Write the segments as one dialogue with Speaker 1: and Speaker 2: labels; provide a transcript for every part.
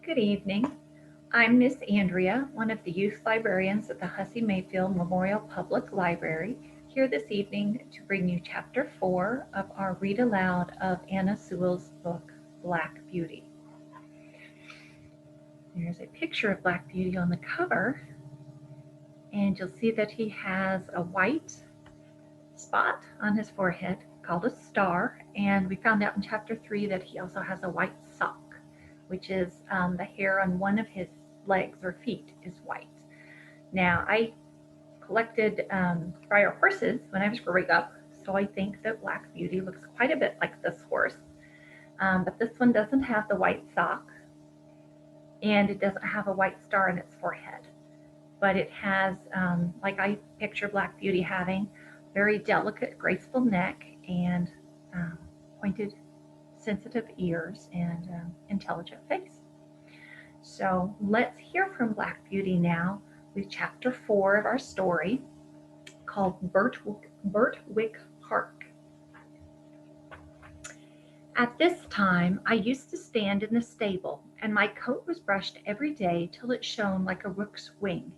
Speaker 1: Good evening. I'm Miss Andrea, one of the youth librarians at the Hussey-Mayfield Memorial Public Library, here this evening to bring you Chapter 4 of our read aloud of Anna Sewell's book, Black Beauty. There's a picture of Black Beauty on the cover, and you'll see that he has a white spot on his forehead called a star, and we found out in Chapter 3 that he also has a white sock, which is the hair on one of his legs or feet is white. Now, I collected prior horses when I was growing up, so I think that Black Beauty looks quite a bit like this horse. But this one doesn't have the white sock, and it doesn't have a white star in its forehead. But it has, like I picture Black Beauty having, very delicate, graceful neck and pointed, sensitive ears and intelligent face. So let's hear from Black Beauty now with Chapter 4 of our story called Birtwick Park. At this time, I used to stand in the stable, and my coat was brushed every day till it shone like a rook's wing.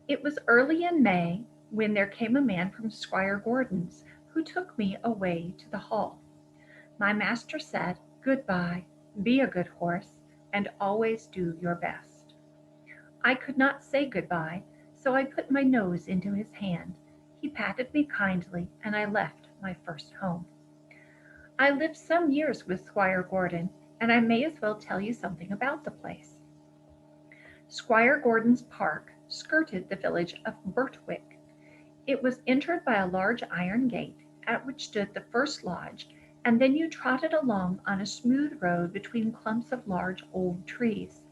Speaker 1: It was early in May when there came a man from Squire Gordon's who took me away to the hall. My master said, "Goodbye, be a good horse, and always do your best." I could not say goodbye, so I put my nose into his hand. He patted me kindly, and I left my first home. I lived some years with Squire Gordon, and I may as well tell you something about the place. Squire Gordon's park skirted the village of Birtwick. It was entered by a large iron gate, at which stood the first lodge, and then you trotted along on a smooth road between clumps of large old trees.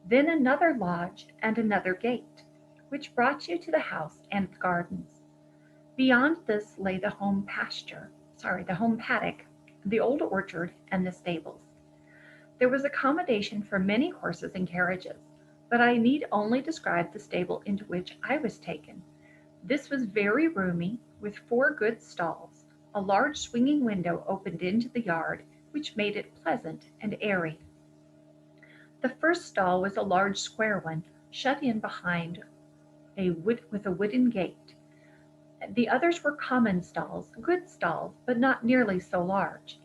Speaker 1: Then another lodge and another gate, which brought you to the house and its gardens. Beyond this lay the home paddock, the old orchard, and the stables. There was accommodation for many horses and carriages, but I need only describe the stable into which I was taken. This was very roomy, with 4 good stalls. A large swinging window opened into the yard, which made it pleasant and airy. The first stall was a large square one, shut in behind with a wooden gate. The others were common stalls, good stalls, but not nearly so large.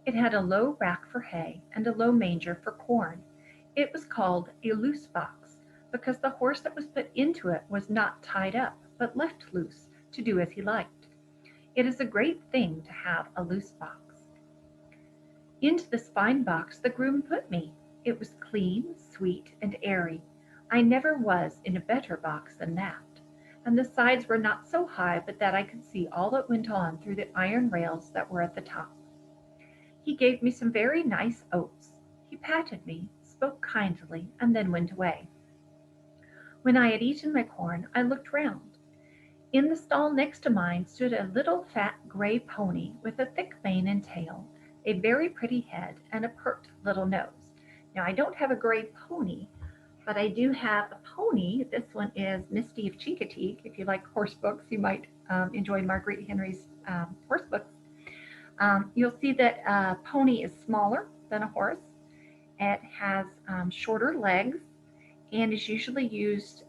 Speaker 1: It had a low rack for hay and a low manger for corn. It was called a loose box, because the horse that was put into it was not tied up, but left loose to do as he liked. It is a great thing to have a loose box. Into this fine box the groom put me. It was clean, sweet, and airy. I never was in a better box than that, and the sides were not so high but that I could see all that went on through the iron rails that were at the top. He gave me some very nice oats. He patted me, spoke kindly, and then went away. When I had eaten my corn, I looked round. In the stall next to mine stood a little fat gray pony with a thick mane and tail, a very pretty head, and a pert little nose. Now, I don't have a gray pony, but I do have a pony. This one is Misty of Chincoteague. If you like horse books, you might enjoy Marguerite Henry's horse books. You'll see that a pony is smaller than a horse. It has shorter legs and is usually used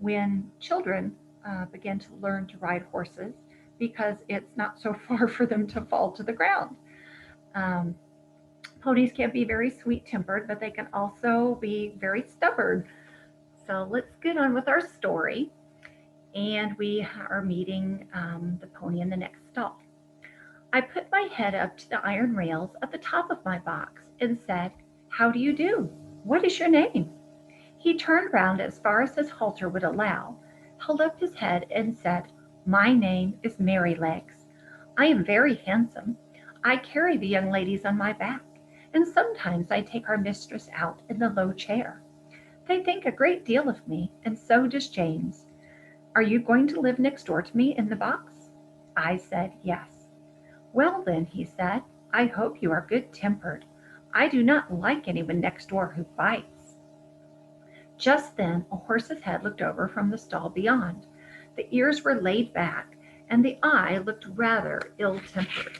Speaker 1: when children begin to learn to ride horses because it's not so far for them to fall to the ground. Ponies can be very sweet-tempered, but they can also be very stubborn. So let's get on with our story. And we are meeting the pony in the next stall. I put my head up to the iron rails at the top of my box and said, "How do you do? What is your name?" He turned round as far as his halter would allow, held up his head, and said, "My name is Merrylegs. I am very handsome. I carry the young ladies on my back, and sometimes I take our mistress out in the low chair. They think a great deal of me, and so does James. Are you going to live next door to me in the box?" I said, "Yes." "Well then," he said, "I hope you are good-tempered. I do not like anyone next door who bites." Just then a horse's head looked over from the stall beyond. The ears were laid back, and the eye looked rather ill-tempered.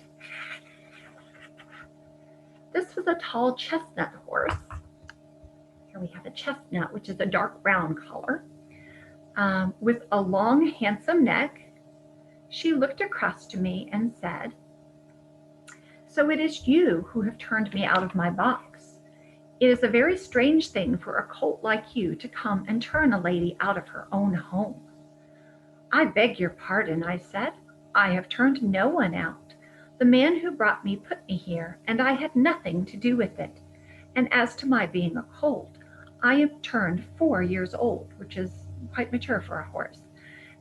Speaker 1: This was a tall chestnut horse, Here we have a chestnut, which is a dark brown color, with a long, handsome neck. She looked across to me and said, "So it is you who have turned me out of my box. It is a very strange thing for a colt like you to come and turn a lady out of her own home." "I beg your pardon," I said. "I have turned no one out. The man who brought me put me here, and I had nothing to do with it. And as to my being a colt, I am turned 4 years old, which is quite mature for a horse,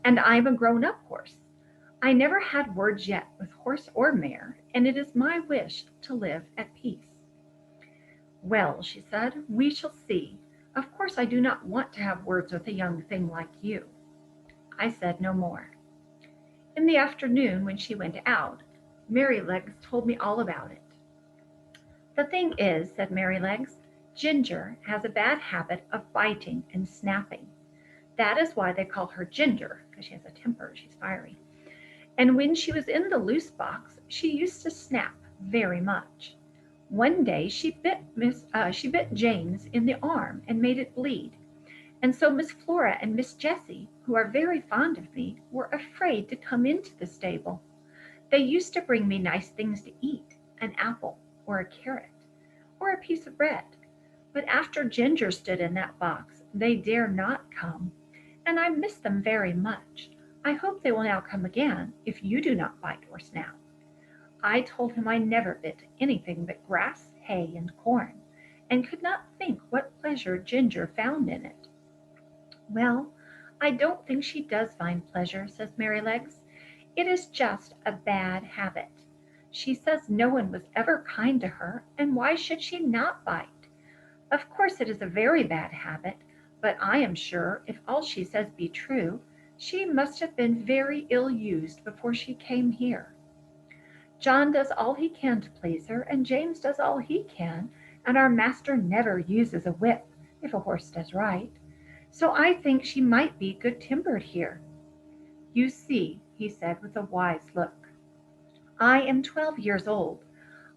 Speaker 1: and I am a grown-up horse. I never had words yet with horse or mare, and it is my wish to live at peace." "Well," she said, "we shall see. Of course I do not want to have words with a young thing like you." I said no more. In the afternoon, when she went out, Merrylegs told me all about it. "The thing is," said Merrylegs, "Ginger has a bad habit of biting and snapping. That is why they call her Ginger, because she has a temper, she's fiery. And when she was in the loose box, she used to snap very much. One day she bit James in the arm and made it bleed. And so Miss Flora and Miss Jessie, who are very fond of me, were afraid to come into the stable. They used to bring me nice things to eat, an apple or a carrot or a piece of bread. But after Ginger stood in that box, they dare not come, and I miss them very much. I hope they will now come again, if you do not bite or snap." I told him I never bit anything but grass, hay, and corn, and could not think what pleasure Ginger found in it. "Well, I don't think she does find pleasure," says Merrylegs. "It is just a bad habit. She says no one was ever kind to her, and why should she not bite? Of course it is a very bad habit, but I am sure, if all she says be true, she must have been very ill used before she came here. John does all he can to please her, and James does all he can, and our master never uses a whip, if a horse does right. So I think she might be good-tempered here. You see," he said with a wise look, "I am 12 years old.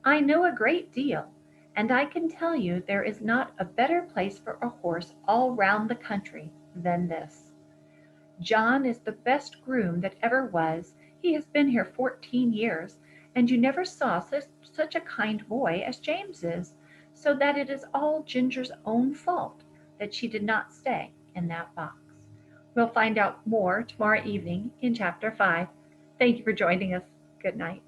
Speaker 1: I know a great deal, and I can tell you there is not a better place for a horse all round the country than this. John is the best groom that ever was. He has been here 14 years, and you never saw such a kind boy as James is, so that it is all Ginger's own fault that she did not stay in that box." We'll find out more tomorrow evening in Chapter 5. Thank you for joining us. Good night.